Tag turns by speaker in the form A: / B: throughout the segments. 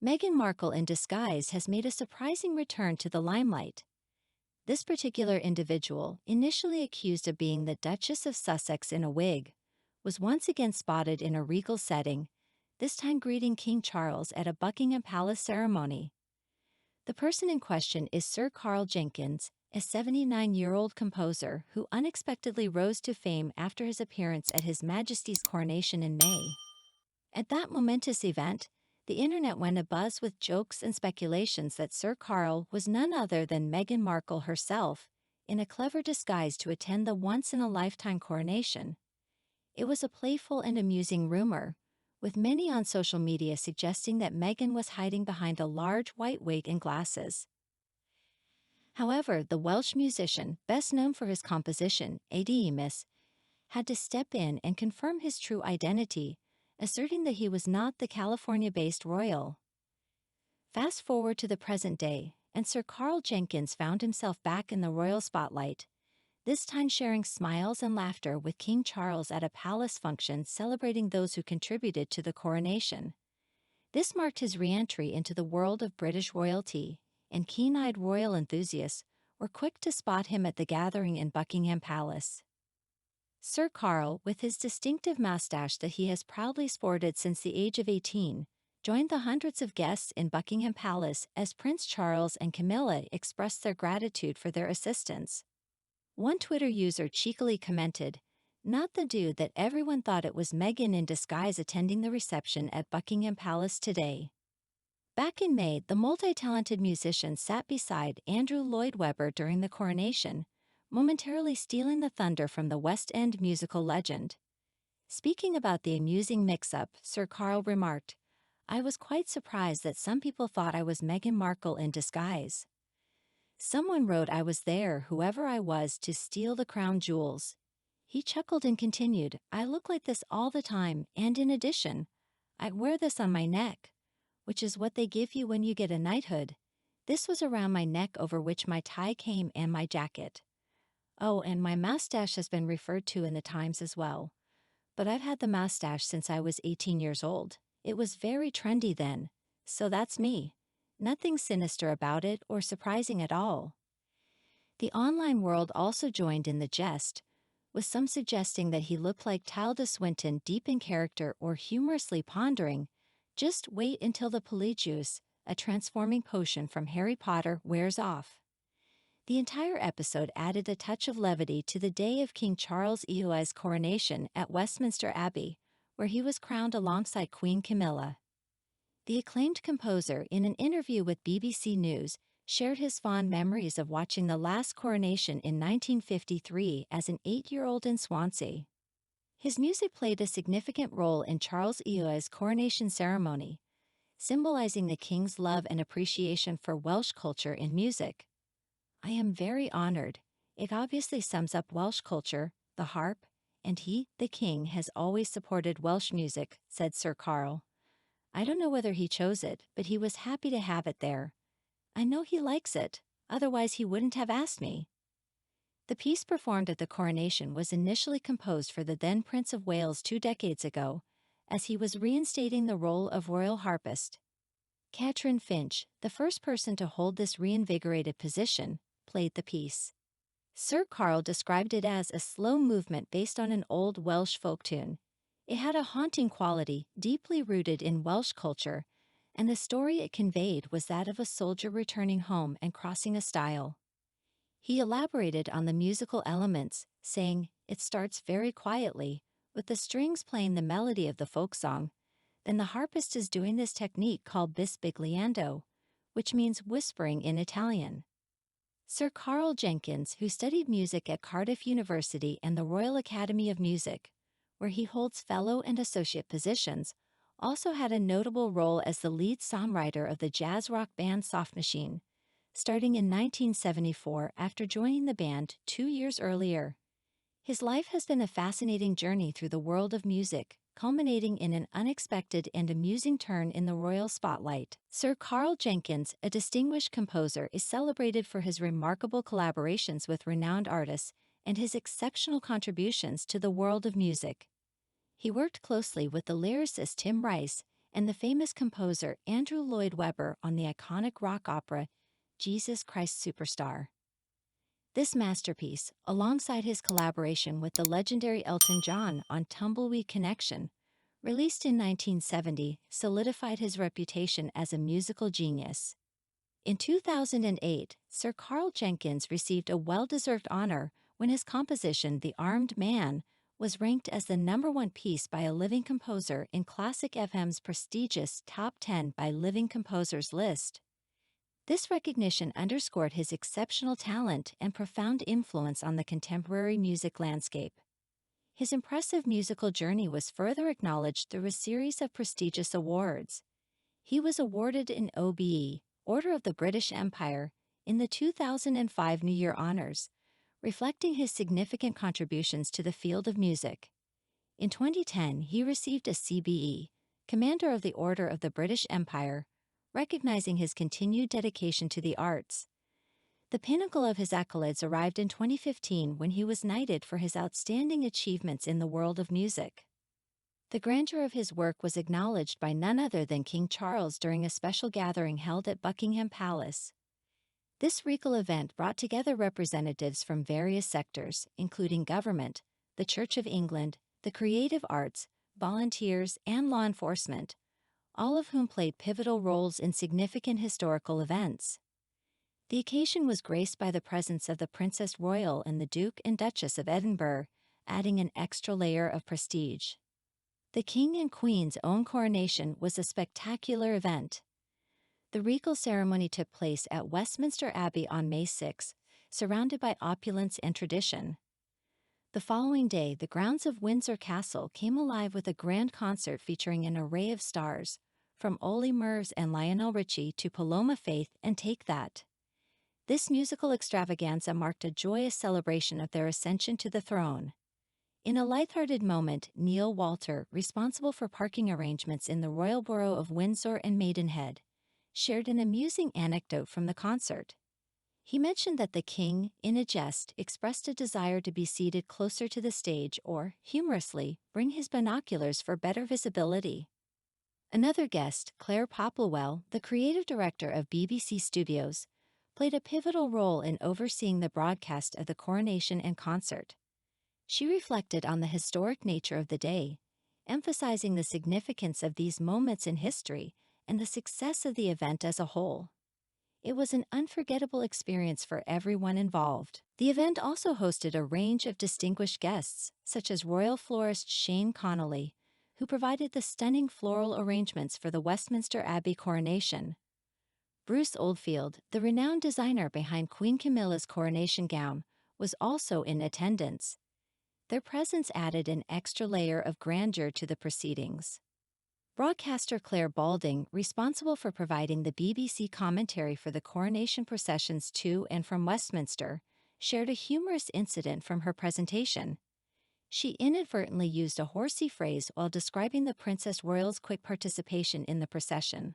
A: Meghan Markle in disguise has made a surprising return to the limelight. This particular individual, initially accused of being the Duchess of Sussex in a wig, was once again spotted in a regal setting, this time greeting King Charles at a Buckingham Palace ceremony. The person in question is Sir Carl Jenkins, a 79-year-old composer who unexpectedly rose to fame after his appearance at His Majesty's coronation in May. At that momentous event, the internet went abuzz with jokes and speculations that Sir Carl was none other than Meghan Markle herself, in a clever disguise to attend the once-in-a-lifetime coronation. It was a playful and amusing rumor, with many on social media suggesting that Meghan was hiding behind a large white wig and glasses. However, the Welsh musician, best known for his composition, Miss, had to step in and confirm his true identity, asserting that he was not the California-based royal. Fast forward to the present day, and Sir Carl Jenkins found himself back in the royal spotlight, this time sharing smiles and laughter with King Charles at a palace function celebrating those who contributed to the coronation. This marked his re-entry into the world of British royalty, and keen-eyed royal enthusiasts were quick to spot him at the gathering in Buckingham Palace. Sir Carl, with his distinctive moustache that he has proudly sported since the age of 18, joined the hundreds of guests in Buckingham Palace as Prince Charles and Camilla expressed their gratitude for their assistance. One Twitter user cheekily commented, "Not the dude that everyone thought it was Meghan in disguise attending the reception at Buckingham Palace today." Back in May, the multi-talented musician sat beside Andrew Lloyd Webber during the coronation, momentarily stealing the thunder from the West End musical legend. Speaking about the amusing mix-up, Sir Carl remarked, "I was quite surprised that some people thought I was Meghan Markle in disguise. Someone wrote I was there, whoever I was, to steal the crown jewels." He chuckled and continued, "I look like this all the time, and in addition, I wear this on my neck, which is what they give you when you get a knighthood. This was around my neck over which my tie came and my jacket. Oh, and my mustache has been referred to in the Times as well. But I've had the mustache since I was 18 years old. It was very trendy then, so that's me. Nothing sinister about it or surprising at all." The online world also joined in the jest, with some suggesting that he looked like Tilda Swinton deep in character or humorously pondering, "Just wait until the polyjuice, a transforming potion from Harry Potter, wears off." The entire episode added a touch of levity to the day of King Charles II's coronation at Westminster Abbey, where he was crowned alongside Queen Camilla. The acclaimed composer, in an interview with BBC News, shared his fond memories of watching the last coronation in 1953 as an 8-year-old in Swansea. His music played a significant role in Charles II's coronation ceremony, symbolizing the king's love and appreciation for Welsh culture and music. "I am very honored. It obviously sums up Welsh culture, the harp, and he, the king, has always supported Welsh music," said Sir Carl. "I don't know whether he chose it, but he was happy to have it there. I know he likes it, otherwise he wouldn't have asked me." The piece performed at the coronation was initially composed for the then Prince of Wales 2 decades ago, as he was reinstating the role of royal harpist. Catherine Finch, the first person to hold this reinvigorated position, played the piece. Sir Carl described it as a slow movement based on an old Welsh folk tune. It had a haunting quality, deeply rooted in Welsh culture, and the story it conveyed was that of a soldier returning home and crossing a stile. He elaborated on the musical elements, saying, "It starts very quietly, with the strings playing the melody of the folk song. Then the harpist is doing this technique called bisbigliando, which means whispering in Italian." Sir Carl Jenkins, who studied music at Cardiff University and the Royal Academy of Music, where he holds fellow and associate positions, also had a notable role as the lead songwriter of the jazz rock band Soft Machine, starting in 1974 after joining the band 2 years earlier. His life has been a fascinating journey through the world of music, culminating in an unexpected and amusing turn in the royal spotlight. Sir Carl Jenkins, a distinguished composer, is celebrated for his remarkable collaborations with renowned artists and his exceptional contributions to the world of music. He worked closely with the lyricist Tim Rice and the famous composer Andrew Lloyd Webber on the iconic rock opera Jesus Christ Superstar. This masterpiece, alongside his collaboration with the legendary Elton John on Tumbleweed Connection, released in 1970, solidified his reputation as a musical genius. In 2008, Sir Carl Jenkins received a well-deserved honor when his composition, The Armed Man, was ranked as the #1 piece by a living composer in Classic FM's prestigious Top 10 by Living Composers list. This recognition underscored his exceptional talent and profound influence on the contemporary music landscape. His impressive musical journey was further acknowledged through a series of prestigious awards. He was awarded an OBE, Order of the British Empire, in the 2005 New Year Honours, reflecting his significant contributions to the field of music. In 2010, he received a CBE, Commander of the Order of the British Empire, recognizing his continued dedication to the arts. The pinnacle of his accolades arrived in 2015 when he was knighted for his outstanding achievements in the world of music. The grandeur of his work was acknowledged by none other than King Charles during a special gathering held at Buckingham Palace. This regal event brought together representatives from various sectors, including government, the Church of England, the creative arts, volunteers, and law enforcement, all of whom played pivotal roles in significant historical events. The occasion was graced by the presence of the Princess Royal and the Duke and Duchess of Edinburgh, adding an extra layer of prestige. The King and Queen's own coronation was a spectacular event. The regal ceremony took place at Westminster Abbey on May 6, surrounded by opulence and tradition. The following day, the grounds of Windsor Castle came alive with a grand concert featuring an array of stars, from Olly Murs and Lionel Richie to Paloma Faith and Take That. This musical extravaganza marked a joyous celebration of their ascension to the throne. In a lighthearted moment, Neil Walter, responsible for parking arrangements in the Royal Borough of Windsor and Maidenhead, shared an amusing anecdote from the concert. He mentioned that the king, in a jest, expressed a desire to be seated closer to the stage or, humorously, bring his binoculars for better visibility. Another guest, Claire Popplewell, the creative director of BBC Studios, played a pivotal role in overseeing the broadcast of the coronation and concert. She reflected on the historic nature of the day, emphasizing the significance of these moments in history and the success of the event as a whole. It was an unforgettable experience for everyone involved. The event also hosted a range of distinguished guests, such as royal florist Shane Connolly, who provided the stunning floral arrangements for the Westminster Abbey coronation. Bruce Oldfield, the renowned designer behind Queen Camilla's coronation gown, was also in attendance. Their presence added an extra layer of grandeur to the proceedings. Broadcaster Claire Balding, responsible for providing the BBC commentary for the coronation processions to and from Westminster, shared a humorous incident from her presentation. She inadvertently used a horsey phrase while describing the Princess Royal's quick participation in the procession.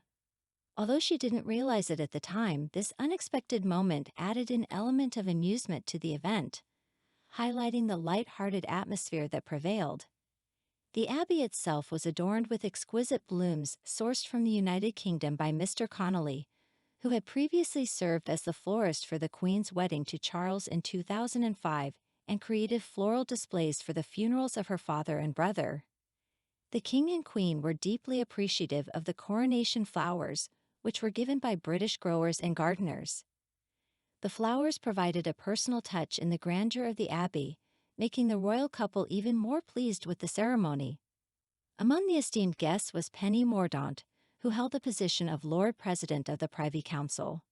A: Although she didn't realize it at the time, this unexpected moment added an element of amusement to the event, highlighting the light-hearted atmosphere that prevailed. The abbey itself was adorned with exquisite blooms sourced from the United Kingdom by Mr. Connolly, who had previously served as the florist for the Queen's wedding to Charles in 2005 and created floral displays for the funerals of her father and brother. The King and Queen were deeply appreciative of the coronation flowers, which were given by British growers and gardeners. The flowers provided a personal touch in the grandeur of the abbey, making the royal couple even more pleased with the ceremony. Among the esteemed guests was Penny Mordaunt, who held the position of Lord President of the Privy Council.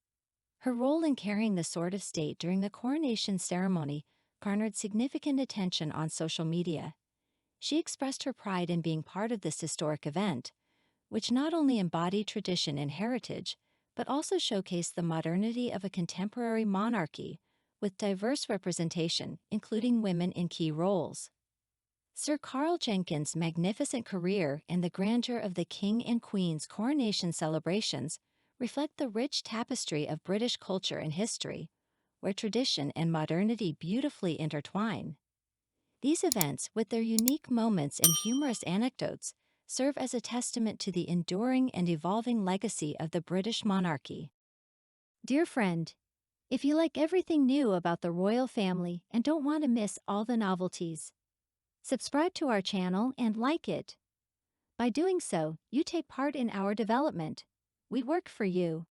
A: Her role in carrying the sword of state during the coronation ceremony garnered significant attention on social media. She expressed her pride in being part of this historic event, which not only embodied tradition and heritage, but also showcased the modernity of a contemporary monarchy, with diverse representation, including women in key roles. Sir Carl Jenkins' magnificent career and the grandeur of the King and Queen's coronation celebrations reflect the rich tapestry of British culture and history, where tradition and modernity beautifully intertwine. These events, with their unique moments and humorous anecdotes, serve as a testament to the enduring and evolving legacy of the British monarchy. Dear friend, if you like everything new about the royal family and don't want to miss all the novelties, subscribe to our channel and like it. By doing so, you take part in our development. We work for you.